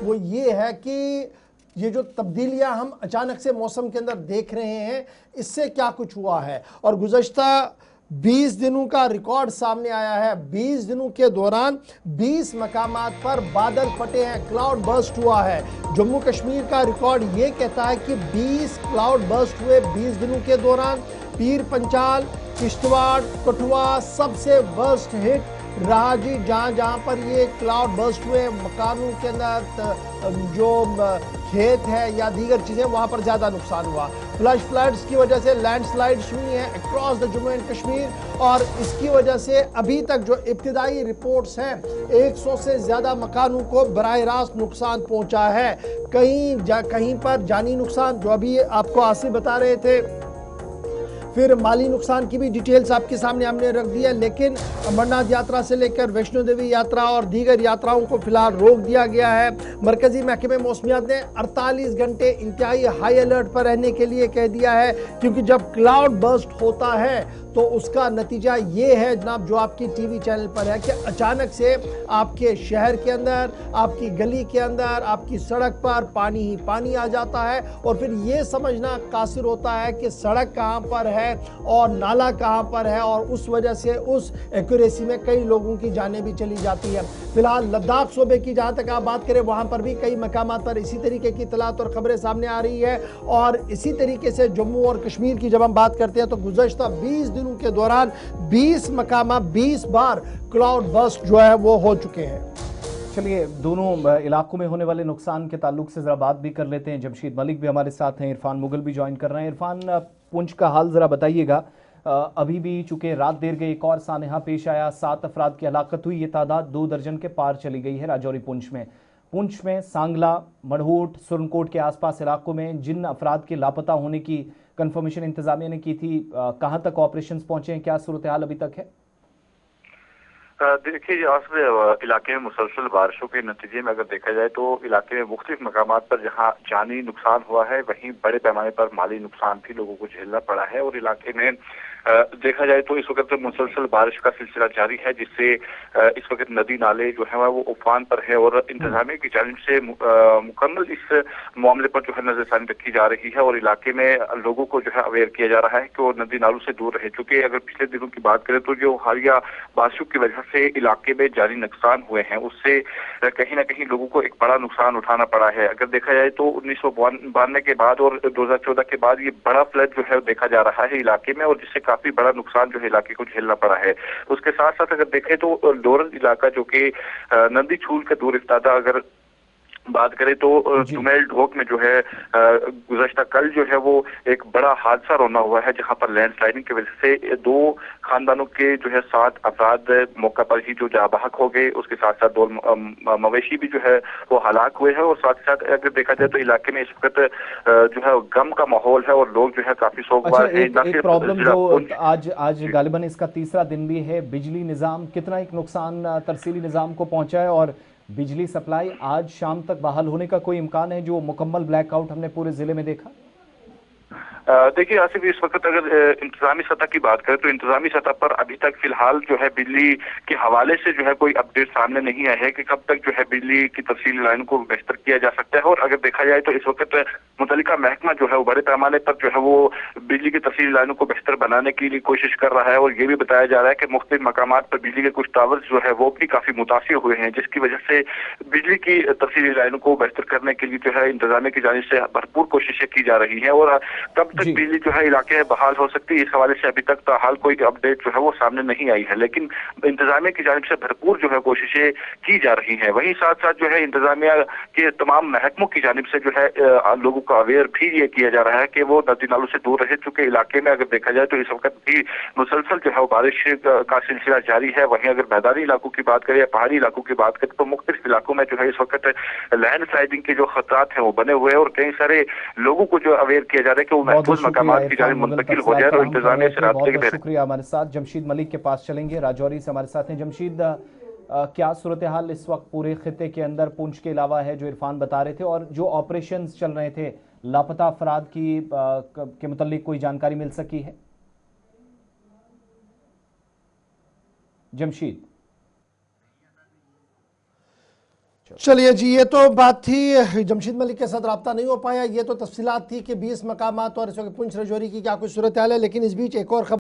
वो ये है कि ये जो तब्दीलियां हम अचानक से मौसम के अंदर देख रहे हैं, इससे क्या कुछ हुआ है। और गुज़श्ता 20 दिनों का रिकॉर्ड सामने आया है। 20 दिनों के दौरान 20 मकामात पर बादल फटे हैं, क्लाउड बर्स्ट हुआ है। जम्मू कश्मीर का रिकॉर्ड ये कहता है कि 20 क्लाउड बर्स्ट हुए 20 दिनों के दौरान। पीर पंचाल, किश्तवाड़, कठुआ सबसे वर्स्ट हिट रहा जी, जहां जहां पर ये क्लाउड बर्स्ट हुए, मकानों के अंदर जो खेत है या दीगर चीजें, वहां पर ज्यादा नुकसान हुआ। फ्लड्स की वजह से लैंडस्लाइड्स हुई हैं across the Jammu and Kashmir, और इसकी वजह से अभी तक जो इब्तिदाई रिपोर्ट्स हैं 100 से ज्यादा मकानों को बराह रास्त नुकसान पहुंचा है। कहीं पर जानी नुकसान, जो अभी आपको आसिफ बता रहे थे, फिर माली नुकसान की भी डिटेल्स आपके सामने हमने रख दी है। लेकिन अमरनाथ यात्रा से लेकर वैष्णो देवी यात्रा और दीगर यात्राओं को फिलहाल रोक दिया गया है। मरकजी महकमे मौसमियात ने 48 घंटे इंतहाई हाई अलर्ट पर रहने के लिए कह दिया है, क्योंकि जब क्लाउड बर्स्ट होता है तो उसका नतीजा ये है जनाब, जो आपकी टीवी चैनल पर है, कि अचानक से आपके शहर के अंदर, आपकी गली के अंदर, आपकी सड़क पर पानी ही पानी आ जाता है। और फिर ये समझना कासिर होता है कि सड़क कहाँ पर है और नाला कहाँ पर है, और उस वजह से उस एक्यूरेसी में कई लोगों की जानें भी चली जाती है। फिलहाल लद्दाख सूबे की जहाँ तक आप बात करें, वहाँ पर भी कई मकामात पर इसी तरीके की इत्तलात और खबरें सामने आ रही है। और इसी तरीके से जम्मू और कश्मीर की जब हम बात करते हैं तो गुज़श्ता 20 दिनों के दौरान 20 मकामा 20 बार क्लाउड बर्स्ट जो है वो हो चुके हैं। चलिए, दोनों इलाकों में होने वाले नुकसान के ताल्लुक से ज़रा बात भी कर लेते हैं। जमशीद मलिक भी हमारे साथ हैं, इरफान मुगल भी ज्वाइन कर रहे हैं। इरफान, पुंछ का हाल ज़रा बताइएगा। अभी भी चूंकि रात देर गई, एक और सानहा पेश आया, 7 अफराद की हलाकत हुई। ये तादाद 2 दर्जन के पार चली गई है राजौरी पुंछ में सांगला, मढ़ोट, सुरनकोट के आसपास इलाकों में जिन अफराद के लापता होने की कंफर्मेशन इंतजामिया ने की थी, कहाँ तक ऑपरेशंस पहुंचे हैं, क्या सूरत हाल अभी तक है? देखिए, इलाके में मुसलसल बारिशों के नतीजे में अगर देखा जाए तो इलाके में मुख्तलिफ मकामात पर जहां जानी नुकसान हुआ है, वहीं बड़े पैमाने पर माली नुकसान भी लोगों को झेलना पड़ा है। और इलाके में देखा जाए तो इस वक्त मुसलसल बारिश का सिलसिला जारी है, जिससे इस वक्त नदी नाले जो है वो उफान पर है। और इंतजामिया की जानिब से मुकम्मल इस मामले पर जो है नजरसानी रखी जा रही है, और इलाके में लोगों को जो है अवेयर किया जा रहा है कि वो नदी नालों से दूर रहे। चूंकि अगर पिछले दिनों की बात करें तो जो हालिया बारिशों की वजह से इलाके में जारी नुकसान हुए हैं, उससे कहीं ना कहीं लोगों को एक बड़ा नुकसान उठाना पड़ा है। अगर देखा जाए तो 1992 के बाद और 2014 के बाद ये बड़ा फ्लड जो है देखा जा रहा है इलाके में, और जिससे काफी बड़ा नुकसान जो है इलाके को झेलना पड़ा है। उसके साथ साथ अगर देखें तो लोरल इलाका, जो कि नंदी छूल के दूर इफ्तादा अगर बात करें तो जुमेल ढोक में जो है गुज़श्ता कल जो है वो एक बड़ा हादसा रोना हुआ है, जहां पर लैंडस्लाइडिंग की वजह से 2 खानदानों के जो है 7 अफराद मौका पर ही जो जाबाहक हो गए। उसके साथ साथ 2 मवेशी भी जो है वो हलाक हुए हैं। और साथ ही साथ अगर देखा जाए तो इलाके में इस वक्त जो है गम का माहौल है, और लोग जो है काफी सोगवार हैं। एक प्रॉब्लम जो आज गालिबन इसका तीसरा दिन भी है, बिजली निज़ाम कितना एक नुकसान तरसीली निज़ाम को पहुंचा है, और बिजली सप्लाई आज शाम तक बहाल होने का कोई इम्कान है? जो मुकम्मल ब्लैकआउट हमने पूरे जिले में देखा। देखिए आसिफ, इस वक्त अगर इंतजामी सतह की बात करें तो इंतजामी सतह पर अभी तक फिलहाल जो है बिजली के हवाले से जो है कोई अपडेट सामने नहीं आया है कि कब तक जो है बिजली की तफसीली लाइन को बेहतर किया जा सकता है। और अगर देखा जाए तो इस वक्त मुतल्लिका महकमा जो है वो बड़े पैमाने पर जो है वो बिजली की तफसीली लाइनों को बेहतर बनाने की लिए कोशिश कर रहा है। और ये भी बताया जा रहा है कि मुख्तलिफ मकामात पर बिजली के कुछ टावर्स जो है वो भी काफी मुतासिर हुए हैं, जिसकी वजह से बिजली की तफसीली लाइनों को बेहतर करने के लिए जो है इंतजामिया की जानिब से भरपूर कोशिशें की जा रही है। और कब तक बिजली जो है इलाके में बहाल हो सकती है, इस हवाले से अभी तक हाल कोई अपडेट जो है वो सामने नहीं आई है। लेकिन इंतजामिया की जानिब से भरपूर जो है कोशिशें की जा रही हैं। वहीं साथ साथ जो है इंतजामिया के तमाम महकमों की जानिब से जो है लोगों को अवेयर भी ये किया जा रहा है कि वो नदी नालों से दूर रहे। चूंकि इलाके में अगर देखा जाए तो इस वक्त भी मुसलसल जो है वो बारिश का सिलसिला जारी है। वहीं अगर मैदानी इलाकों की बात करें या पहाड़ी इलाकों की बात करें तो मुख्तलिफ इलाकों में जो है इस वक्त लैंड स्लाइडिंग के जो खतरात हैं वो बने हुए हैं, और कई सारे लोगों को जो अवेयर किया जा रहा है कि वो महफूज मकामात की जानिब मुंतकिल हो जाए और इंतजामिया से राब्ते के। बहुत शुक्रिया। हमारे साथ जमशीद मलिक के पास चलेंगे, राजौरी से हमारे साथ हैं। जमशीद, क्या सूरत हाल इस वक्त पूरे खिते के अंदर पुंछ के अलावा है, जो इरफान बता रहे थे, और जो ऑपरेशंस चल रहे थे लापता अफराद के मुतालिक कोई जानकारी मिल सकी है? जमशीद चलिए जी, ये तो बात थी, जमशेद मलिक के साथ रब्ता नहीं हो पाया। ये तो तफसीलात थी कि 20 मकामात और इस वक्त पुंछ रजौरी की क्या कुछ सूरत हाल है। लेकिन इस बीच एक और खबर